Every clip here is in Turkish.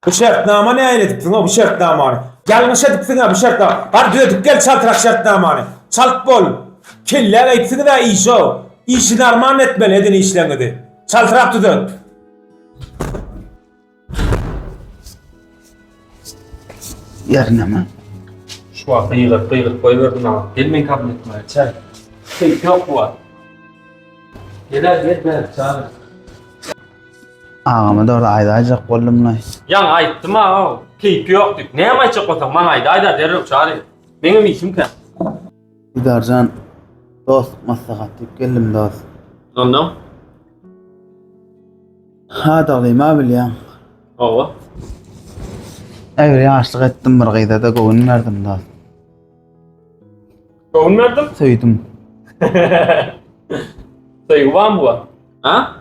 Bu şartnama ne ayetipsin o bu şartnamanı? Gelmişe dipsin ha bu şartnama. Har dödük gel çaltırak şartnamanı. Çalt bol. Killer ayetsin da işi o. İşini armağan etmeli edin işlemedi. Çaltırak dödük. Yerine mi? Şu an bıyık koyuverdin ama. Gelmeyin kabinetime. Çay. Keyif yok bu var. Gel çağır. Ağamı da orada aydayacak bollumla. Yan ayıttım ha. Keyif yok dik. Ne yamayacak otan? Bana ayda derrok çağırayım. Benim işim ki. Gidercan dost maslahat deyip geldim dost. Anlam? Ha dağlayayım abi ya. Ova. Evre yaşlık ettim bir gıyda da koğun verdim dost. Kovun verdim. Söydüm. Sayı var mı bu? Ha?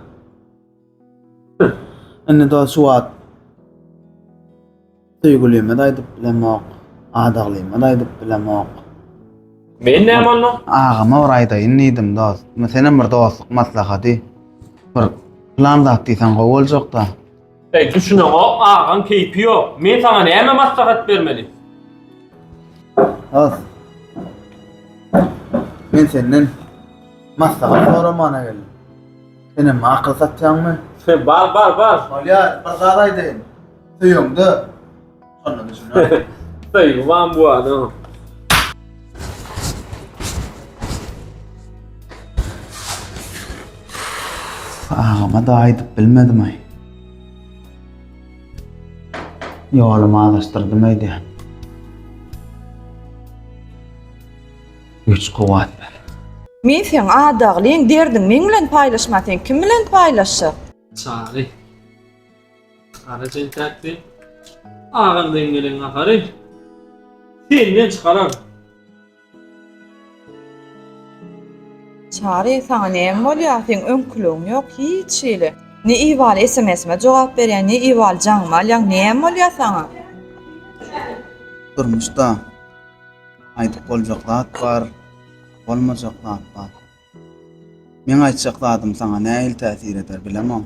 Anne dost şu at. Söygülüğüme daydıp bilemek. Ağdağlayıma daydıp bilemek. Ben ne yaman lan? Ağama orayda inniydim dost. Senin bir dostluk maslahatı. Bir plan da attıysan koğu olacak da. Hey düşünün o ağan keyfi yok. Ben sana ne hemen maslahat vermeli? Dost. Ben senden maslahat soramana geldim. Senin mi akıl satacaksın mı? Bar. Olya, pazaraydın. Suyumdu. Sonra düşünüyorum. Sayı var mı bu adam? Ağama da aydıp bilmedim ay. Yolumu alıştırdım aydı. Güç kuvvet ver. Men sen adaglyň derdin men bilen paýlaşmasyň kim bilen paýlaşyk? Çağrı. Aracın tertli. Ağın dengelen akarı. Senden çıkarar. Çary sana näme bolýar? Sen öňkülüň ýok hiç şeýle. Ne iwal SMS-me jogap berýän, ne iwal jaňmalýan näme bolýar sana? Durmuşda. Aydıp olacaklat var. Olmayacaklat var. Men aytjakladım sana näil täsir eder bilemem.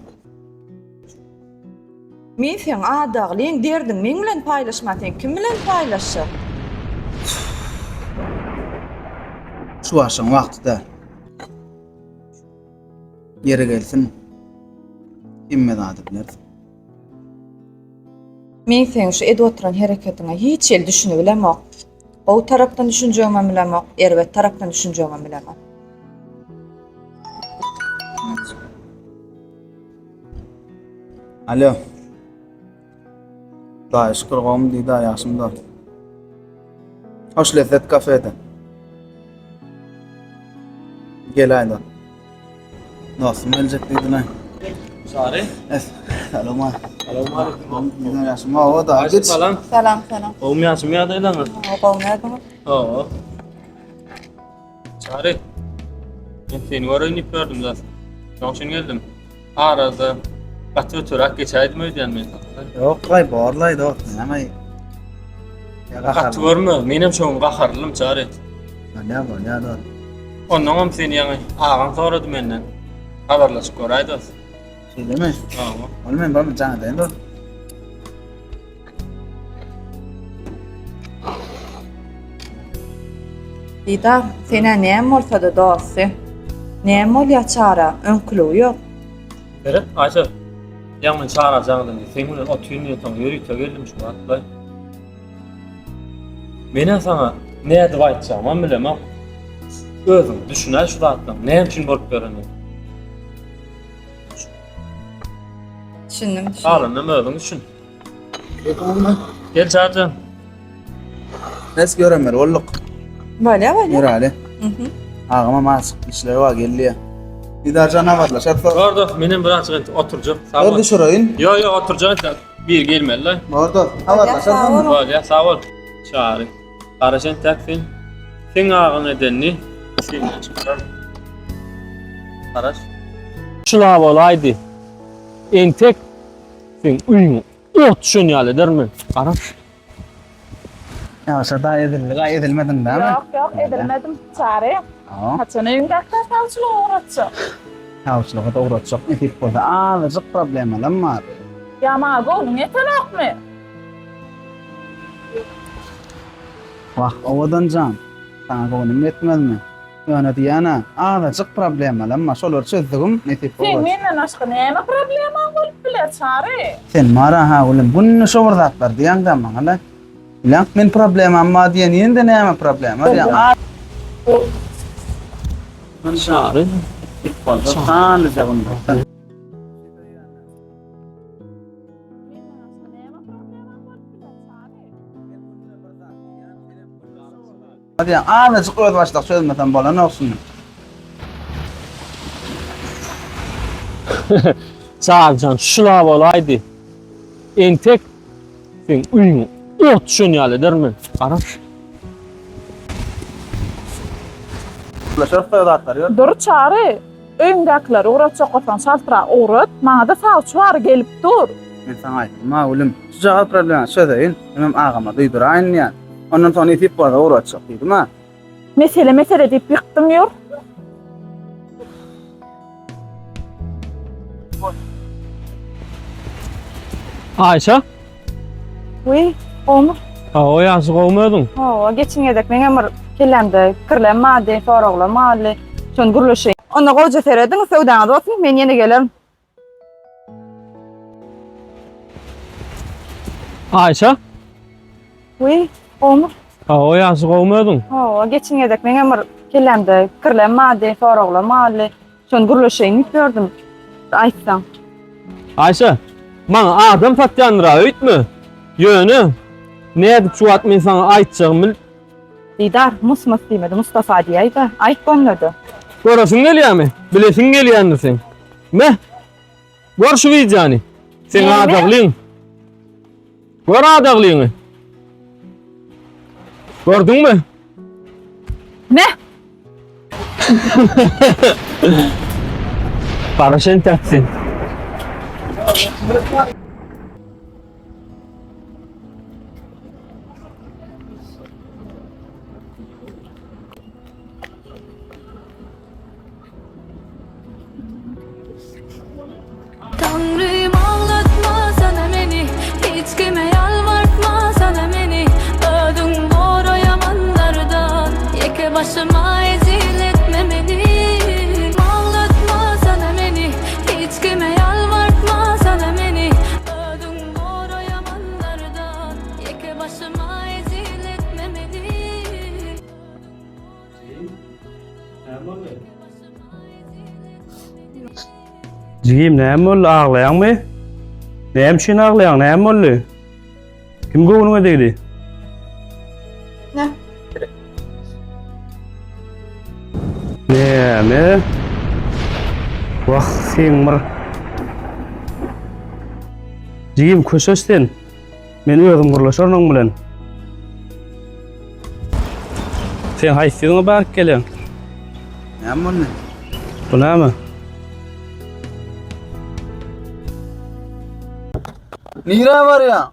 Men sen adaglyň derdin men bilen paýlaşmasyň kim bilen paýlaşyk? Şu aşın vakti der. Yere gelsin. Kimme da biler. Men sen şu edi oturan hereketiňe hiç şeýle düşünüp bilemok. O tarapdan düşünjegime bilemok, erbet tarapdan düşünjegime bilemok. Alo. Da şükür qawm diýdi ýaşymda. Hoş lezzet kafede. Gel ayda. Dostum gelecek diýdiler. Çağrı. Selam. Selam aleyküm. Diýdiler ýaşyma o da Acil geç. falan. Salam. Olmayasın ya da lan. O gownadyňyz? Oo. Çağrı. Ben seni öğrenip gördüm zaten. Çok için geldim. Arada batı turak geçeydim öyle mi? Yok kay borlay da. Näme? Batı var mı? Benim şoğum qaharlım Çağrı. Ya da. Ondan hem seni yani ağam soradı menden. Haberleşip göreydi. Şeýle mi? Aa. Olmayan bana canı deyin dur. Didar, sene näme bolsa da dosty. Näme bolýar çara, öňkülüň ýok. Bere, Ayşe. Yanımın çağıracağını sen bunu o tüyünü tam yürüyüp geldim şu an. Mene sana ne dua edeceğim ama bilemem. Özüm düşüner şu rahatlam. Ne için borç görünüyor? Düşündüm. Ağlanım özüm düşün. Gel çağıracağım. Nes göremer olluk. Böyle. Yürü Ali. Hı hı. Ağama masık işleri var geldi. Didar canavarla şartla. Orada benim birazcık oturacak. Orada şurayın. Yo oturacak da bir gelmeli lan. Orada. Havarla şartla. Var ya sağ ol. Çağırın. Araşın tekfin. Sen ağın edenini. Sen çıkar. Araş. Şuna olaydı. En tek. Sen uyumu. Şunu eder mi? Araş. Ya şurada edilmedin değil mi? Yok edilmedim çare. Aa. Haçana yüngakta tavsiyonu uğratacak. Tavsiyonu da uğratacak. Etik burada azıcık problemler var. Yamağı oğlum yetenek mi? Vah, ovadan can. Sana koğunum yetmezmi? Yöne diyana, azıcık problemalar ama şolar çözdüğüm nesip Sen olur. menden aşkı neyme probleman olup bile çare. Sen mara ha oğlum, bunu şovurdak var diyen de bana lan. Lan men problemam ma diyen yine neyme problem var ya. Çare. Sana zabun. Hadi ya, azıcık öyle başlık çözmeden bana ne olsun? Çağırcan şula bolaydı. Entek sen uyumu ot şunu der mi? Araş. Ulaşır faydalar yok. Dur çare. Öňdäkiler uğrat çokatan şaltıra uğrat. Maňa da sağçuar gelip dur. Men sana aytdım ha oğlum. Sıcağı problem çözeyin. Benim ağama duydurayın ya. Ondan sonra itip bana uğraşacak dedim ha. Mesele deyip yıktım yor. Ayşe. Uy, Omur. Ha o yazık olmadın. Ha, geçin edek men emir kellemde kirlen madde, soroglar mahalle. Şon guruluşy. Onda goja seredin, sewdaňa bolsun, men ýene gelerim. Ayşe. Uy, Omur. Ha o yazık olmadın. Ha, geçin edek men emir kellemde kirlen madde, soroglar mahalle. Şon guruluşyny gördüm. Aýtsaň. Ayşe. Bana adam satyandıra öýtmü? Yönü. Ne edip şu atmayın sana aytacağım. Didar, musmas diýmedi, Mustafa diýdi. Aýt bolmady. Görasın gelýärmi? Bilesin gelýärmi sen? Me? Gör şu wiýany. Sen Neme? adaglyň. Gör adaglyňy. Gördüňmi? Ne? Paraşen taksin. Tanrım ağlatma sana beni, hiç kime yalvartma sana beni. Ödüm doğru yamanlardan, yeke başıma ezil etme beni. Ağlatma sana beni, hiç kime yalvartma sana beni. Ödüm doğru yamanlardan, yeke başıma ezil etme beni. Jigim näme boldy aglaýanmy? Näme şeň aglaýan, näme boldy? Kim gowuňa degdi? Ne? Näme? Wah, sen mir. Jigim köşeşden. Men özüm gurlaşarnyň bilen. Sen haýsyňa baryp gelen. Ne bunu? Bu näme? Nira var ya.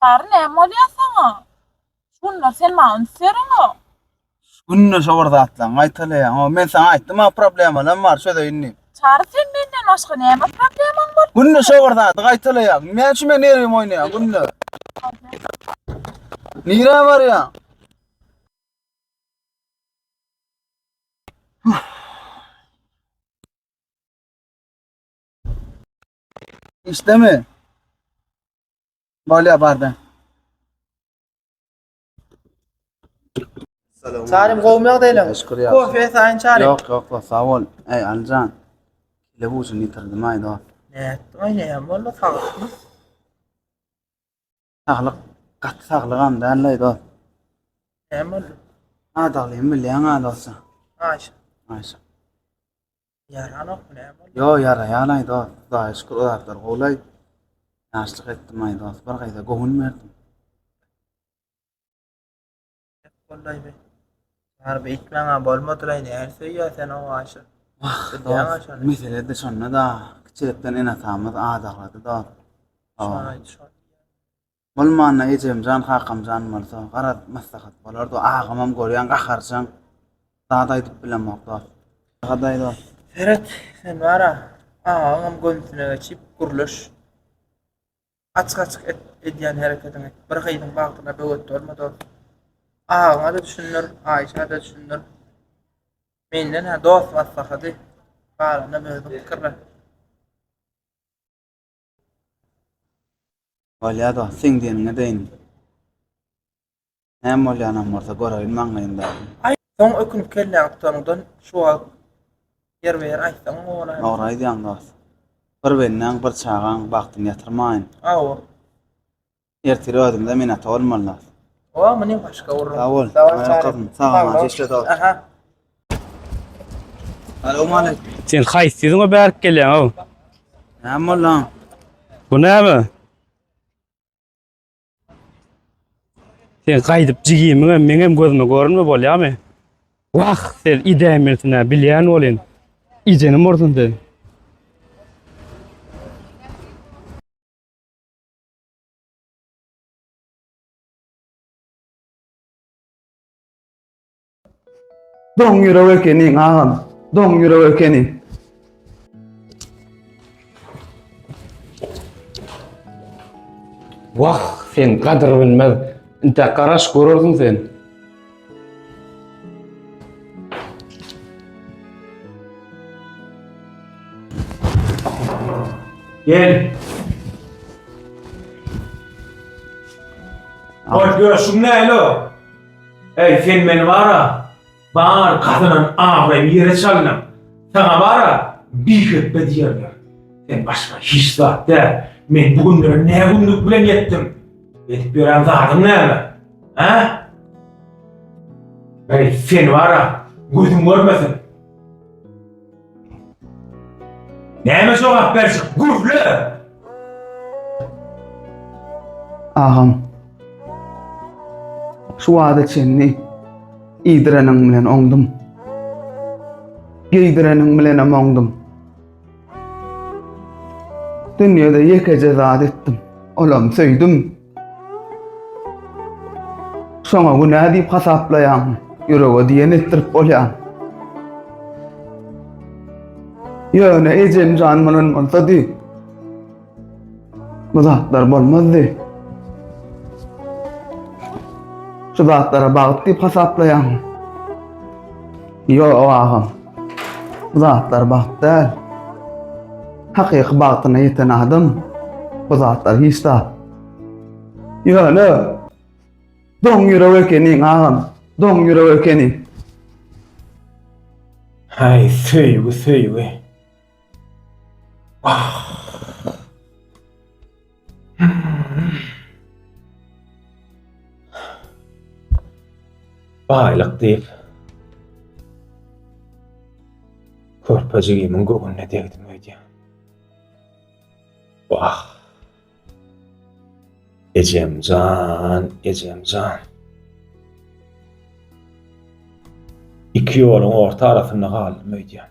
Çare näme bolýar saňa? Şunlar sen maňa seriňo. Günne şovurda atlan, aytalı ya. O men sana aytdım ha problemalar var şöyle inni. Çare sen menden aşkı näme probleman bol? Günne şovurda atlan, aytalı ya. Men şu men nereye oynaya günne. Nira var ya. İşte mi? Böyle yapardı. Salim kovmayak değilim. Teşekkür ya. Kofiye sayın çağırayım. Yok sağ ol. Ey Alcan. Lebusun yitirdim haydi o. Ne? Oynayalım valla sağlık. Sağlık. Kat sağlığım da anlaydı o. Ne oldu? Adalıyım bileyen adalsa. Ayşe. Ayşe. Yaranok mu ne oldu? Yo yarayanaydı o. Daha şükür o haftar kolay. Yaşlık ettim haydi o. Bir kayda gohun verdim. Vallahi be. Harbi itmen bolmadılaydı. Her şeyi ya sen o Ayşe. Bileyen Ayşe. Mesele de sonra da küçülükten en atamız adakladı da. Şuanaydı şu an. Bolmanna ecem can hakam can malsa qarat maslahat bolardy ağamam görýän gaharsan Daha edip bilemek dost. Gaday dost. Ferhat, sen var ha. Ağam gönlüne geçip kuruluş. Açık edýän hereketini bir gaýdyň bagtyna böwet olmady. Ağama da düşünür, Aýşa da düşünür. Menden ha dost wasaky. Barana böyle pikirler. Olya dost, sen diýeniňe deýin. Hem olyanam bolsa goraýyn maňaýynda. Ay, soň ökünüp kelläň tutandan şu an yer ber aýsaň ola. Oğray diýen dost. Bir benden bir çağan bagtyny ýatyrmaýyn. Awa. Ertiri ödümde minata olmaly. O meni başga urun. Sağ ol. Sağ ol. Teşekkür ederim. Aha. Assalamu alaykum. Sen haýsysyň berk gelýän o. Hem olan. Bu näme? Sen gaýdyp jigimiňe meňem gözüme görünme bolýarmy? Wah, sen idemertine bilýän bolyn. İjenim ortunda. Doň ýüreg ekeniň agam. Doň ýüreg ekeni. Wah, sen gadyr bilmez. Inte garaş görürdün sen. Gel. Hoş görüşüm ne lo? Ey sen men vara. Bağır kadının ağlayım yere çalınım. Sana vara bir köpbe diyorlar. Sen başka hiç saatte men bugünlere ne günlük bilen yettim. Etip gören zatım ne mi? Ha? Ey sen vara gözüm görmesin. Näme jogap berjik gurle? Agam. Şu wada çenni idirenim bilen oňdum. Giydirenim bilen oňdum. Dünýede ýekece zat etdim. Olam söýdüm. Şoňa günä diýip hasaplaýan, ýürege diýen etdirip bolýan. Ýöne ejem jan bilen bolsady. Bu zatlar bolmazdy. Şu zatlara bagyp diýip hasaplaýan. Ýok agam. Bu zatlar bagyp däl. Hakyky bagyna ýeten adam. Bu zatlar hiç da. Ýöne doň ýüreg ekeniň agam. Doň ýüreg ekeni. Ay söýgü. Baylyk diýip körpejigimiň göwüne degdim öýdýär. Wah. Ejemjan. İki ýoluň orta arasynda galym öýdýär.